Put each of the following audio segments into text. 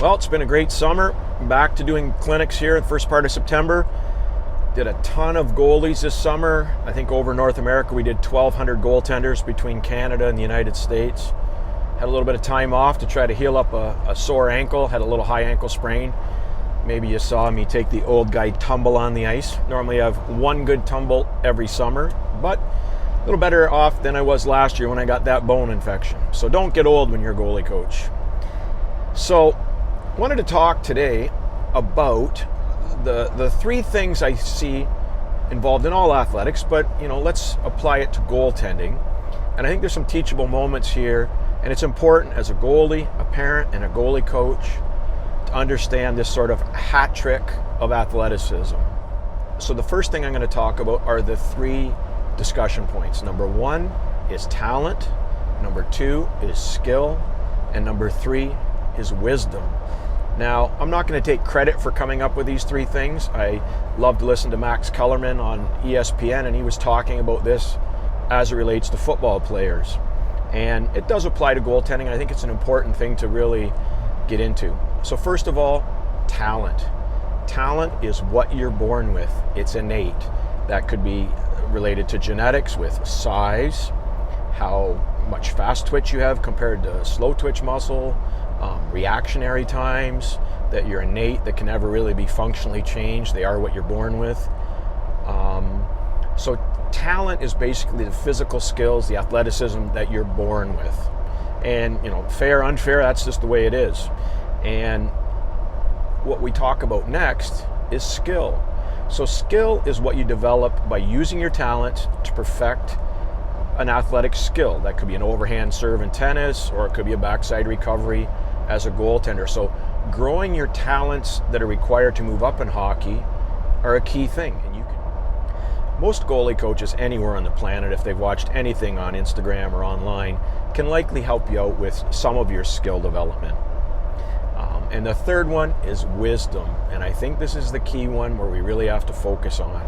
Well, it's been a great summer. Back to doing clinics here the first part of September. Did a ton of goalies this summer. I think over North America we did 1,200 goaltenders between Canada and the United States. Had a little bit of time off to try to heal up a sore ankle. Had a little high ankle sprain. Maybe you saw me take the old guy tumble on the ice. Normally I have one good tumble every summer, but a little better off than I was last year when I got that bone infection. So don't get old when you're a goalie coach. So wanted to talk today about the three things I see involved in all athletics, but let's apply it to goaltending. And I think there's some teachable moments here, and it's important as a goalie, a parent, and a goalie coach to understand this sort of hat trick of athleticism. So the first thing I'm going to talk about are the three discussion points. Number one is talent, number two is skill, and number three is wisdom. Now, I'm not going to take credit for coming up with these three things. I love to listen to Max Kellerman on ESPN, and he was talking about this as it relates to football players. And it does apply to goaltending. I think it's an important thing to really get into. So first of all, talent. Talent is what you're born with. It's innate. That could be related to genetics with size, how much fast twitch you have compared to slow twitch muscle, reactionary times that you're innate, that can never really be functionally changed. They are what you're born with. So talent is basically the physical skills, the athleticism that you're born with. And fair, unfair, that's just the way it is. And what we talk about next is skill. So skill is what you develop by using your talent to perfect an athletic skill. That could be an overhand serve in tennis, or it could be a backside recovery as a goaltender. So growing your talents that are required to move up in hockey are a key thing. And most goalie coaches anywhere on the planet, if they've watched anything on Instagram or online, can likely help you out with some of your skill development. And the third one is wisdom. And I think this is the key one where we really have to focus on.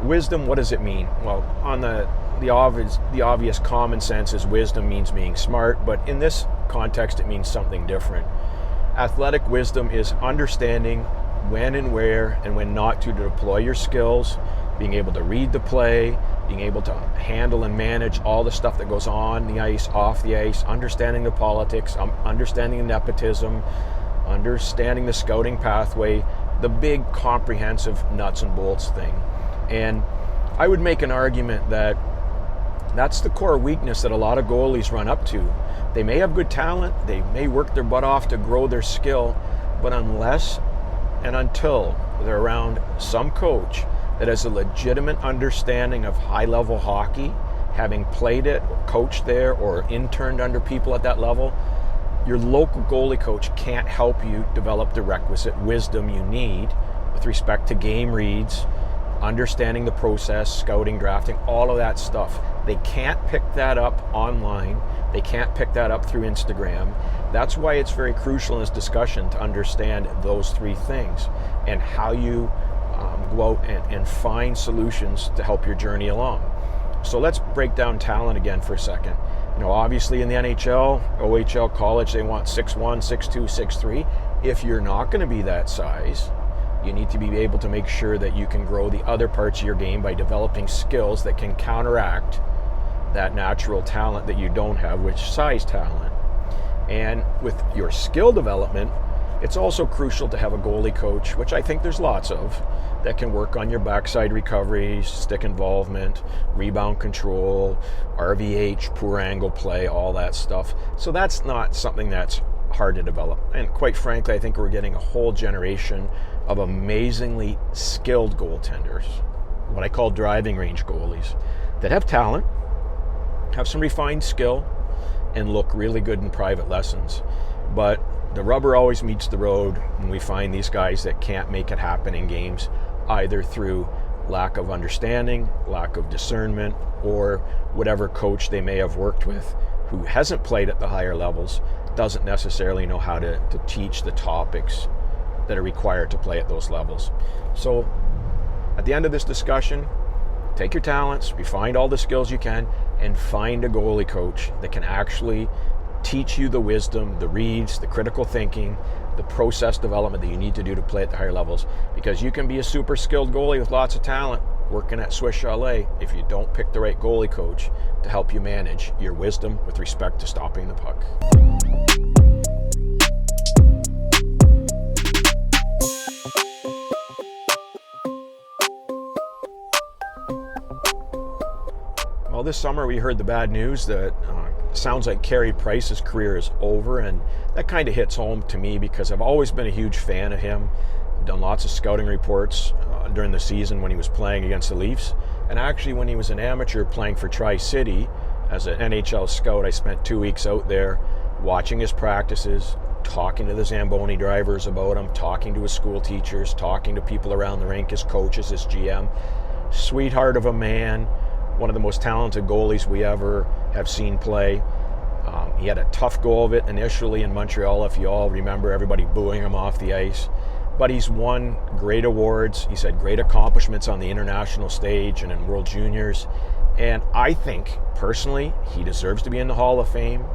Wisdom, what does it mean? Well, on the obvious common sense is wisdom means being smart, but in this context it means something different. Athletic wisdom is understanding when and where and when not to deploy your skills, being able to read the play, being able to handle and manage all the stuff that goes on the ice, off the ice, understanding the politics, understanding the nepotism, understanding the scouting pathway, the big comprehensive nuts and bolts thing. And I would make an argument that that's the core weakness that a lot of goalies run up to. They may have good talent, they may work their butt off to grow their skill, but unless and until they're around some coach that has a legitimate understanding of high-level hockey, having played it, or coached there, or interned under people at that level, your local goalie coach can't help you develop the requisite wisdom you need with respect to game reads, understanding the process, scouting, drafting, all of that stuff. They can't pick that up online. They can't pick that up through Instagram. That's why it's very crucial in this discussion to understand those three things and how you go out and find solutions to help your journey along. So let's break down talent again for a second. Obviously in the NHL, OHL, college, they want 6'1", 6'2", 6'3". If you're not going to be that size, you need to be able to make sure that you can grow the other parts of your game by developing skills that can counteract that natural talent that you don't have, which size talent. And with your skill development, it's also crucial to have a goalie coach, which I think there's lots of, that can work on your backside recovery, stick involvement, rebound control, RVH, poor angle play, all that stuff. So that's not something that's hard to develop. And quite frankly, I think we're getting a whole generation of amazingly skilled goaltenders, what I call driving range goalies, that have talent, have some refined skill, and look really good in private lessons. But the rubber always meets the road when we find these guys that can't make it happen in games, either through lack of understanding, lack of discernment, or whatever coach they may have worked with who hasn't played at the higher levels doesn't necessarily know how to teach the topics that are required to play at those levels. So at the end of this discussion, take your talents, refine all the skills you can, and find a goalie coach that can actually teach you the wisdom, the reads, the critical thinking, the process development that you need to do to play at the higher levels. Because you can be a super skilled goalie with lots of talent working at Swiss Chalet if you don't pick the right goalie coach to help you manage your wisdom with respect to stopping the puck. Well, this summer we heard the bad news that sounds like Carey Price's career is over, and that kind of hits home to me because I've always been a huge fan of him. I've done lots of scouting reports during the season when he was playing against the Leafs, and actually when he was an amateur playing for Tri-City as an NHL scout, I spent 2 weeks out there watching his practices, talking to the Zamboni drivers about him, talking to his school teachers, talking to people around the rink, his coaches, his GM. Sweetheart of a man, one of the most talented goalies we ever have seen play. He had a tough go of it initially in Montreal, if you all remember everybody booing him off the ice. But he's won great awards. He's had great accomplishments on the international stage and in World Juniors. And I think, personally, he deserves to be in the Hall of Fame.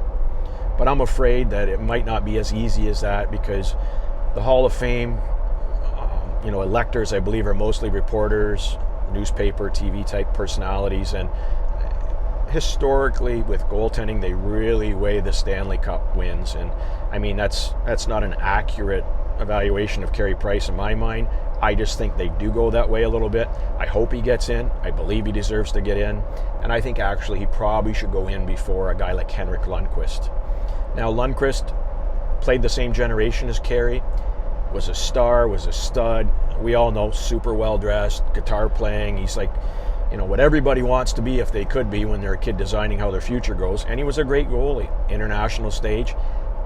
But I'm afraid that it might not be as easy as that, because the Hall of Fame, electors, I believe, are mostly reporters, newspaper, TV type personalities, and historically with goaltending they really weigh the Stanley Cup wins, and I mean that's not an accurate evaluation of Carey Price in my mind. I just think they do go that way a little bit. I hope he gets in. I believe he deserves to get in, and I think actually he probably should go in before a guy like Henrik Lundqvist. Now Lundqvist played the same generation as Carey, was a star, was a stud. We all know, super well dressed, guitar playing. He's like, what everybody wants to be if they could be when they're a kid designing how their future goes. And he was a great goalie. International stage,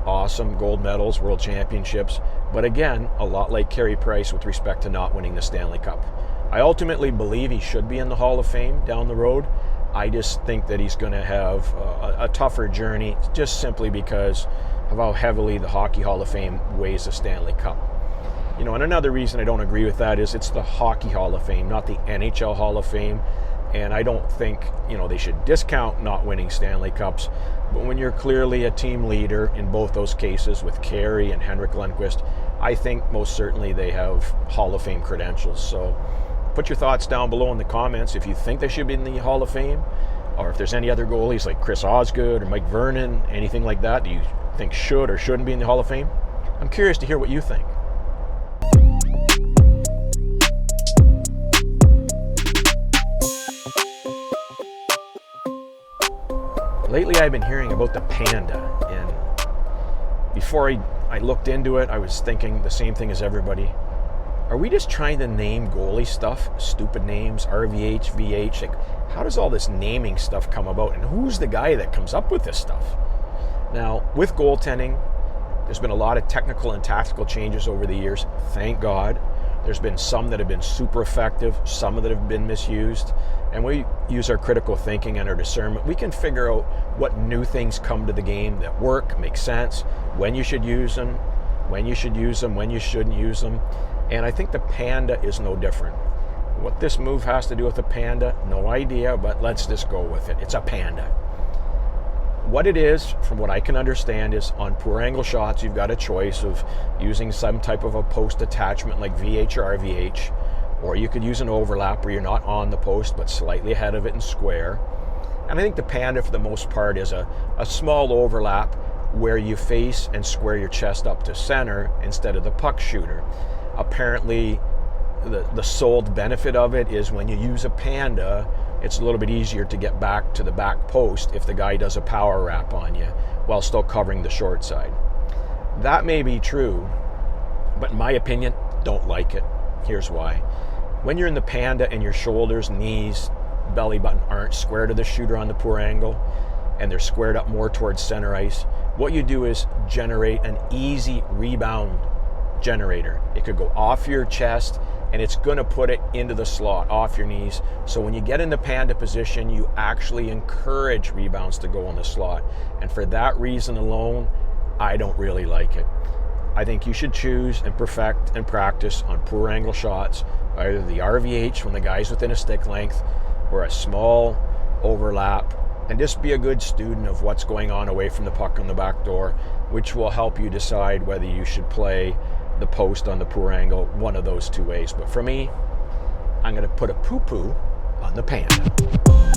awesome gold medals, world championships. But again, a lot like Carey Price with respect to not winning the Stanley Cup. I ultimately believe he should be in the Hall of Fame down the road. I just think that he's going to have a tougher journey, just simply because of how heavily the Hockey Hall of Fame weighs the Stanley Cup. And another reason I don't agree with that is it's the Hockey Hall of Fame, not the NHL Hall of Fame. And I don't think, they should discount not winning Stanley Cups. But when you're clearly a team leader in both those cases with Carey and Henrik Lundqvist, I think most certainly they have Hall of Fame credentials. So put your thoughts down below in the comments if you think they should be in the Hall of Fame, or if there's any other goalies like Chris Osgood or Mike Vernon, anything like that, do you think should or shouldn't be in the Hall of Fame? I'm curious to hear what you think. Lately I've been hearing about the PANDA, and before I looked into it, I was thinking the same thing as everybody. Are we just trying to name goalie stuff? Stupid names, RVH, VH, like how does all this naming stuff come about, and who's the guy that comes up with this stuff? Now, with goaltending, there's been a lot of technical and tactical changes over the years, thank God. There's been some that have been super effective, some that have been misused, and we use our critical thinking and our discernment. We can figure out what new things come to the game that work, make sense, when you should use them, when you shouldn't use them, and I think the PANDA is no different. What this move has to do with the PANDA, no idea, but let's just go with it. It's a PANDA. What it is, from what I can understand, is on poor angle shots, you've got a choice of using some type of a post attachment like VH or RVH, or you could use an overlap where you're not on the post but slightly ahead of it and square. And I think the PANDA, for the most part, is a small overlap where you face and square your chest up to center instead of the puck shooter. Apparently, the sold benefit of it is when you use a PANDA, it's a little bit easier to get back to the back post if the guy does a power wrap on you while still covering the short side. That may be true, but in my opinion, don't like it. Here's why. When you're in the PANDA and your shoulders, knees, belly button aren't square to the shooter on the poor angle, and they're squared up more towards center ice, what you do is generate an easy rebound generator. It could go off your chest, and it's going to put it into the slot, off your knees. So when you get in the PANDA position, you actually encourage rebounds to go in the slot. And for that reason alone, I don't really like it. I think you should choose and perfect and practice on poor angle shots, either the RVH when the guy's within a stick length, or a small overlap and just be a good student of what's going on away from the puck on the back door, which will help you decide whether you should play the post on the poor angle, one of those two ways. But for me, I'm going to put a poo-poo on the PANDA.